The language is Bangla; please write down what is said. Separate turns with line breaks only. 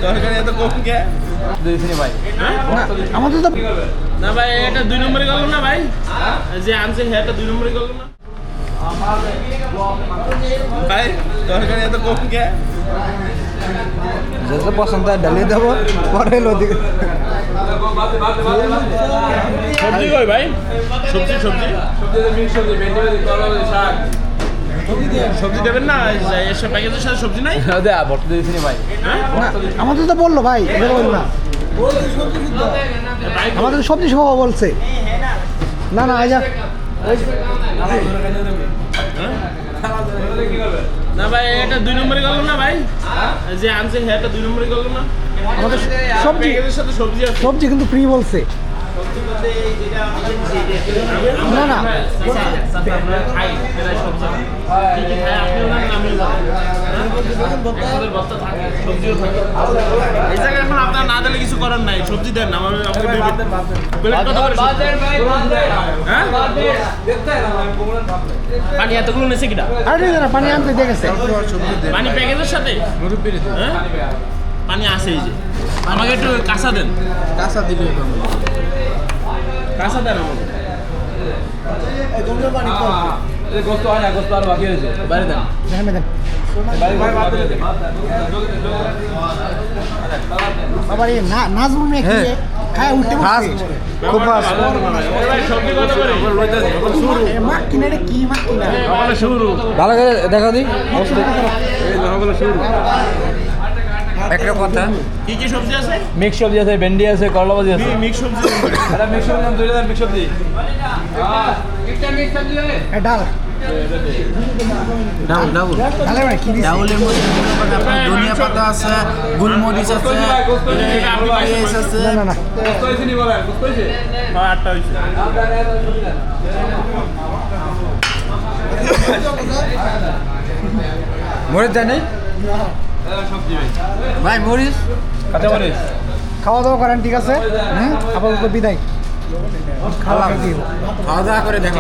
তরকারি এত কম কে
দিয়েছিনি ভাই
আমাদের তো
না ভাই এটা 2 নম্বরে গেল না ভাই যে আনছে এটা 2 নম্বরে গেল না ভাই তরকারি এত কম কে
যেটা পছন্দ হয় ডালিয়ে দেবো পরে লদি
সবজি কই ভাই সবজি সবজি সবজি দেবেন না এসব প্যাকেজের সাথে সবজি নাই
ভর্তি দিয়েছিনি ভাই
হ্যাঁ
আমাদের তো বললো ভাই বলবো না আমাদের সবজি সহ বলছে না না আজা
না ভাই এটা 2 নম্বরে গেল না ভাই যে আনছে এটা 2 নম্বরে গেল না
আমাদের সবজি
প্যাকেজের সাথে সবজি আছে
সবজি কিন্তু ফ্রি বলছে না না
এখন আপনার না দিলে কিছু করার নাই সবজি দেন আমার হ্যাঁ পানি এতগুলো নেছে কিনা
আরে না পানি আনতে দিয়ে গেছে
পানি প্যাকেজের সাথে হ্যাঁ পানি আছে এই যে আমাকে একটু কাঁচা দেন
কাঁচা দিলে
কাঁচা দেন আমাকে
গোস্ত হয় না গোস্ত আর বাকি রয়েছে বাইরে দেন
দেখেন দেখেন আবার এই নাজমুল মেয়ে কি খায় উঠতে বসে খুব ফাস্ট
সবজি কত করে
মা কিনে রে কি মা কিনা
সকালে শুরু
ভালো করে দেখা দিই
সকালে শুরু
একটা কথা
কি কি সবজি আছে
মিক্স সবজি আছে ভেন্ডি আছে করলা ভাজি আছে
মিক্স সবজি
এটা মিক্স সবজি দাম 2000 মিক্স সবজি
ডাল ডালে ভাই কি দিছে
ডাউলের মধ্যে আপনার ধনিয়া পাতা আছে গোলমরিচ আছে পেঁয়াজ আছে
না না না
গোস্ত হইছে নি বলেন গোস্ত হইছে
হ্যাঁ 8টা হইছে
মরিচ জানি
সবজি
ভাই মরিচ
কাঁচা মরিচ
খাওয়া দাওয়া করেন ঠিক আছে আপাতত বিদায় খাওয়া
খাওয়া দাওয়া করে দেখা